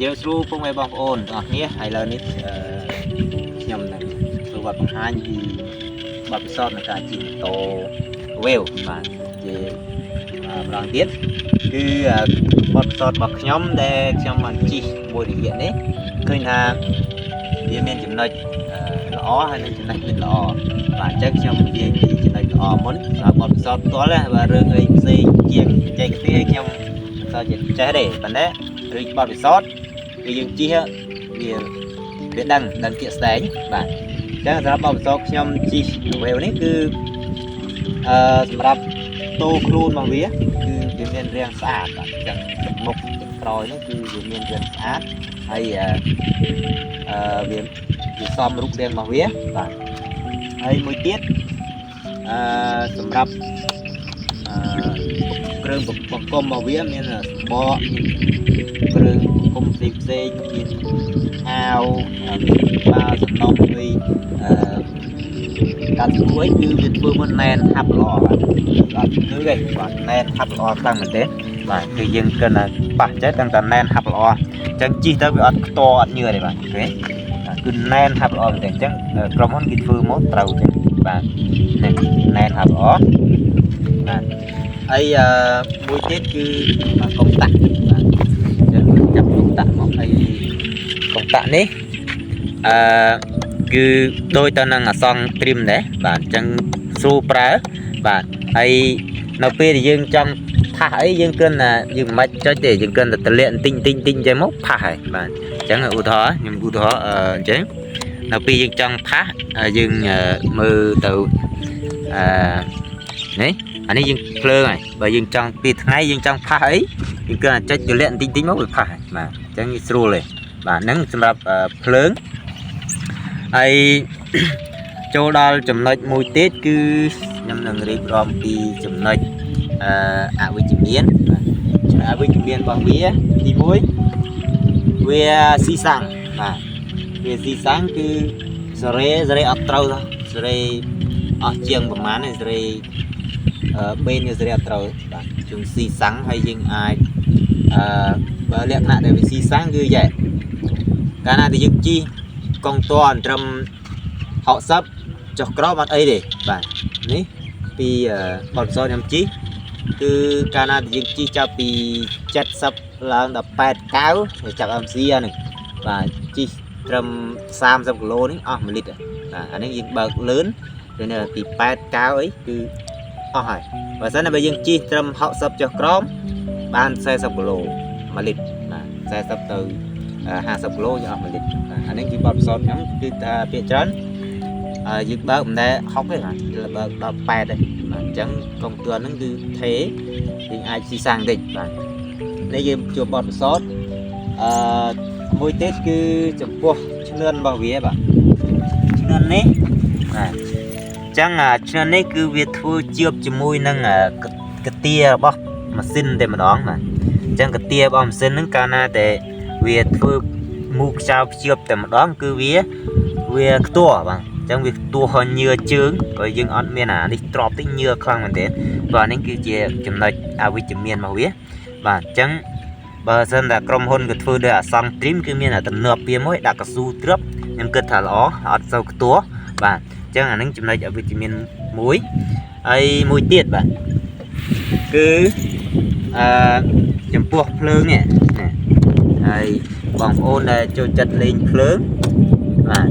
យើងស្រួលពុកមេបងប្អូនទាំងអស់គ្នាហើយឥឡូវនេះខ្ញុំនឹងធ្វើបទបង្ហាញពីបទពិសោធន៍នៃការជិះម៉ូតូ Wheel បាទជាម្ដងទៀតគឺបទពិសោធន៍របស់ខ្ញុំដែលខ្ញុំបានជិះមួយរយៈនេះឃើញថាវាមានចំណុចល្អហើយនិងចំណុចមិនល្អបាទអញ្ចឹងខ្ញុំនិយាយពីចំណុចល្អមុនសម្រាប់បទពិសោធន៍ផ្ទាល់ណាបាទរឿងអីផ្សេងជាងបច្ចេកទេសខ្ញុំមិនសូវចេះទេប៉ុន្តែរឿងបទពិសោធន៍គឺយើងជិះវាដឹងជាក់ស្ដែងបាទអញ្ចឹងសម្រាប់បទពិសោធន៍ខ្ញុំជិះ Wheel នេះគឺសម្រាប់តូខ្លួនរបស់វាគឺវាមានរាងស្អាតបាទអញ្ចឹងទឹកមុខទឹកក្រោយនោះគឺវាមានរាងស្អាតហើយវាសមរូបរាងរបស់វាបាទហើយមួយទៀតសម្រាប់គ្រឿងបង្គុំរបស់វាមានស្បកគ្រឿងបង្គុំផ្សេងមានអាវបាល់សំណុំវិញកាត់ស្រួយគឺវាធ្វើមុនណែនហាប់ល្អបាទអត់គឺទេបាទណែនហាប់ល្អខ្លាំងមែនទេបាទគឺយើងគិតថាប៉ះចេះតែណែនហាប់ល្អអញ្ចឹងជិះទៅវាអត់ខ្ទអត់ញើទេបាទឃើញគឺណែនហាប់ល្អមែនទេអញ្ចឹងក្រុមហ៊ុនគេធ្វើមកត្រូវទេបាទណែនហាប់ល្អបាទហើយមួយទៀតគឺកុំតាក់បាទអញ្ចឹងចាប់កុំតាក់មកហើយកុំតាក់នេះគឺដូចទៅនឹងអសង្គ្រីមដែរបាទអញ្ចឹងស្រួលប្រើបាទហើយនៅពេលដែលយើងចង់ផាសអីយើងគ្រាន់តែយើងមិនបាច់ចុចទេយើងគ្រាន់តែតម្លាក់បន្តិចអញ្ចឹងមកផាសហើយបាទអញ្ចឹងឧទាហរណ៍ខ្ញុំឧទាហរណ៍អញ្ចឹងនៅពេលយើងចង់ផាសយើងមើលទៅនេះអានេះយើងភ្លើងហើយបើយើងចង់ពេលថ្ងៃយើងចង់ផាសអីយើងគ្រាន់តែចុចតម្លាក់បន្តិចមកវាផាសហើយបាទអញ្ចឹងវាស្រួលទេបាទហ្នឹងសម្រាប់ភ្លើងហើយចូលដល់ចំណុចមួយទៀតគឺខ្ញុំនឹងរៀបរាប់ពីចំណុចអវិជ្ជមានចំណុចអវិជ្ជមានរបស់វាទី1វាស៊ីសាំងបាទវាស៊ីសាំងគឺសេរីអត់ត្រូវសេរីអស់ជាងប្រហែលសេរីបេនសេរីអត់ត្រូវបាទជុំស៊ីសាំងហើយយើងអាចបើលក្ខណៈដែលវាស៊ីសាំងគឺយ៉ែកាលណាដែលយើងជិះកង់តនត្រឹម60ចុះក្រោមអត់អីទេបាទនេះពីបទពិសោធន៍ខ្ញុំជិះគឺកាលណាយើងជិះចាប់ពី70ឡើងដល់8 9ចាប់ MC អានេះបាទជិះត្រឹម30គីឡូនេះអស់1លីត្របាទអានេះយើងបើកលឿនពី8 9អីគឺអស់ហើយបើសិនបើយើងជិះត្រឹម60ចុះក្រោមបាន40គីឡូ1លីត្របាទ40ទៅ50គីឡូយើងអស់1លីត្រអានេះគឺបទពិសោធន៍ខ្ញុំគឺថាពាក្យច្រើនយើងបើកមិនដែលហុកទេបាទបើកដល់8ទេបាទអញ្ចឹងកុំទឿនហ្នឹងគឺថេយើងអាចស៊ីសាំងបន្តិចបាទនេះយើងជួបបទពិសោធន៍មួយទៀតគឺចំពោះឈ្នាន់របស់វាបាទឈ្នាន់នេះបាទអញ្ចឹងឈ្នាន់នេះគឺវាធ្វើជាប់ជាមួយនឹងកាទារបស់ម៉ាស៊ីនតែម្ដងបាទអញ្ចឹងកាទារបស់ម៉ាស៊ីនហ្នឹងកាលណាតែវាធ្វើមូខ្ចោភ្ជាប់តែម្ដងគឺវាខ្ទាស់បាទអញ្ចឹងវាខ្ទាស់ញើជើងក៏យើងអត់មានអានេះទ្របតិចញើខ្លាំងមែនទេបាទនេះគឺជាចំណុចអវិជ្ជមានរបស់វាបាទអញ្ចឹងបើសិនតែក្រុមហ៊ុនក៏ធ្វើដោយអាសង្គ្រីមគឺមានអាទំនើបវាមួយដាក់កស៊ូទ្រឹបខ្ញុំគិតថាល្អអត់សូវខ្ទាស់បាទអញ្ចឹងអានេះចំណុចអវិជ្ជមានមួយហើយមួយទៀតបាទគឺចំពោះភ្លើងនេះហើយបងប្អូនដែលចូលចិត្តលេងភ្លើងបាទ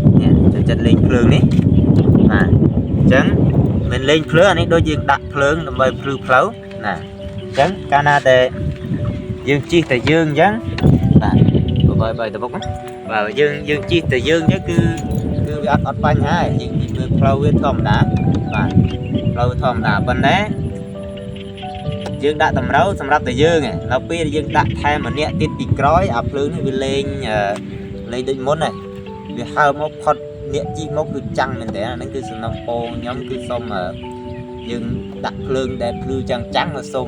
ចូលចិត្តលេងភ្លើងនេះបាទអញ្ចឹងមិនលេងភ្លើងអានេះដូចយើងដាក់ភ្លើងដើម្បីភ្លឺផ្លូវណាអញ្ចឹងកាលណាតែយើងជិះតែយើងអញ្ចឹងបាទបើទៅមុខបាទយើងជិះតែយើងអញ្ចឹងគឺវាអត់បញ្ហាយើងមើលផ្លូវវាធម្មតាបាទផ្លូវធម្មតាប៉ុន្តែយើងដាក់តម្រូវសម្រាប់តែយើងនៅពេលយើងដាក់ថែមម្នាក់ទៀតពីក្រោយអាភ្លើងនេះវាលេងដូចមុនហើយវាហើរមកផុតអ្នកជិះមកគឺចាំងមែនតើអាហ្នឹងគឺសំណងពោខ្ញុំគឺសុំយើងដាក់ភ្លើងដែលភ្លឺចាំងសុំ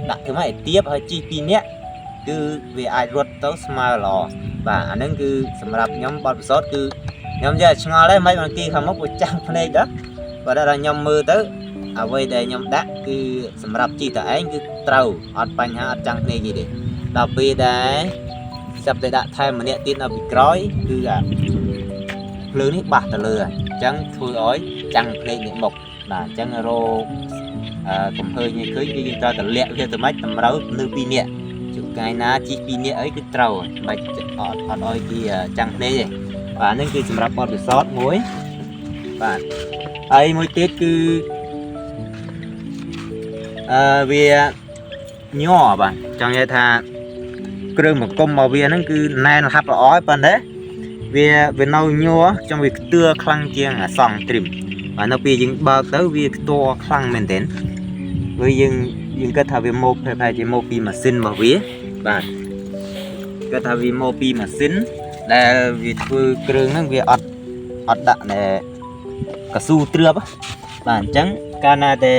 ដាក់ធ្វើឲ្យទៀបហើយជិះ2នាក់គឺវាអាចរត់ទៅស្មើល្អបាទអាហ្នឹងគឺសម្រាប់ខ្ញុំបទពិសោធន៍គឺខ្ញុំយកឆ្ងល់ដែរមិនបានគេខាងមុខវាចាំងភ្នែកដល់បើដល់ខ្ញុំមើលទៅអ្វីដែលខ្ញុំដាក់គឺសម្រាប់ជិះតែឯងគឺត្រូវអត់បញ្ហាអត់ចាំងភ្នែកទេដល់ពេលដែល ចាប់តែដាក់ថែមម្នាក់ទៀតនៅពីក្រោយគឺអាភ្លើងនេះបាសទៅលើអញ្ចឹងធ្វើឲ្យចាំងភ្នែកនេះមកបាទអញ្ចឹងរោកំហើញនេះឃើញគឺយើងត្រូវតែលាក់វាទៅម៉េចតម្រូវនៅ2នាក់ជួនកាលណាជី2នាក់អីគឺត្រូវមិនអត់ឲ្យគេចាំងភ្នែកទេបាទហ្នឹងគឺសម្រាប់បទពិសោធន៍មួយបាទហើយមួយទៀតគឺវាញ័របាទចង់និយាយថាគ្រឿងបង្គុំរបស់វាហ្នឹងគឺណែនហាប់ល្អហើយប៉ុន្តែវានៅញ័រចង់វាខ្ទឿខ្លាំងជាងអាសង់ទ្រីមបាទនៅពេលយើងបើកទៅវាខ្ទរខ្លាំងមែនទែនវាយើងគិតថាវាមកប្រហែលជាមកពីម៉ាស៊ីនរបស់វាបាទគិតថាវាមកពីម៉ាស៊ីនដែលវាធ្វើគ្រឿងហ្នឹងវាអត់ដាក់តែកស៊ូទ្រឿបបាទអញ្ចឹងកាលណាតែ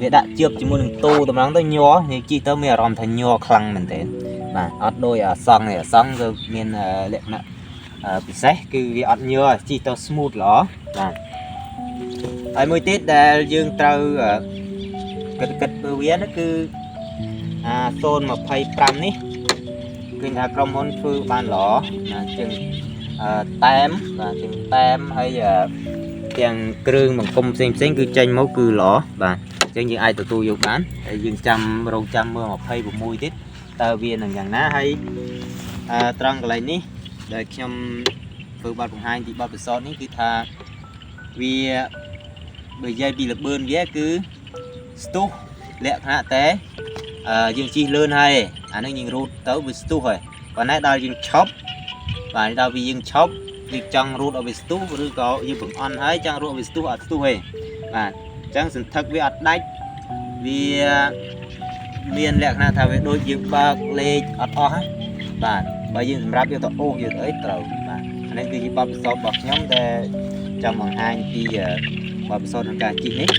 វាដាក់ជៀបជាមួយនឹងតូតម្លងទៅញ័រនេះជីទៅមានអារម្មណ៍ថាញ័រខ្លាំងមែនទែនបាទអត់ដូចអាសង់នេះអាសង់គឺមានលក្ខណៈពិសេសគឺវាអត់ញ័រជីទៅ smooth ល្អបាទហើយមួយទៀតដែលយើងត្រូវគិតមើលវានោះគឺអា025នេះគឺថាក្រុមហ៊ុនធ្វើបានល្អណាជាងតែមបាទជាងតែមហើយទាំងគ្រឿងបង្គុំផ្សេងគឺចេញមកគឺល្អបាទអញ្ចឹងយើងអាចទទួលយកបានហើយយើងរងចាំមើល26ទៀតតើវានឹងយ៉ាងណាហើយត្រង់កន្លែងនេះដែលខ្ញុំធ្វើបទបង្ហាញពីបទពិសោធន៍នេះគឺថាវាបើនិយាយពីល្បឿនវាគឺស្ទុះលក្ខណៈតែយើងជិះលឿនហើយអានេះយើងរូតទៅវាស្ទុះហើយប៉ុន្តែដល់យើងឈប់បាទដល់វាយើងឈប់យើងចង់រូតឲ្យវាស្ទុះឬក៏យើងបង្អន់ហើយចង់រូតឲ្យវាស្ទុះអត់ស្ទុះទេបាទអញ្ចឹងសន្ធឹកវាអត់ដាច់វាមានលក្ខណៈថាវាដូចយើងបើកលេខអត់អស់ហ្នឹងបាទបើយើងសម្រាប់យកទៅអូសយកទៅអីត្រូវបាទអានេះគឺជាបទពិសោធន៍របស់ខ្ញុំដែលចង់បង្ហាញពីបទពិសោធន៍ក្នុងការជិះនេះ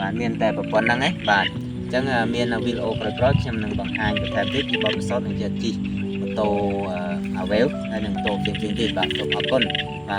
បាទមានតែប៉ុណ្្នឹងឯងបាទអញ្ចឹងមានវីដេអូក្រោយៗខ្ញុំនឹងបង្ហាញបន្ថែមទៀតពីបទពិសោធន៍នឹងជិះម៉ូតូ Avel ហើយនឹងម៉ូតូផ្សេងៗទៀតបាទសូមអរគុណបាទ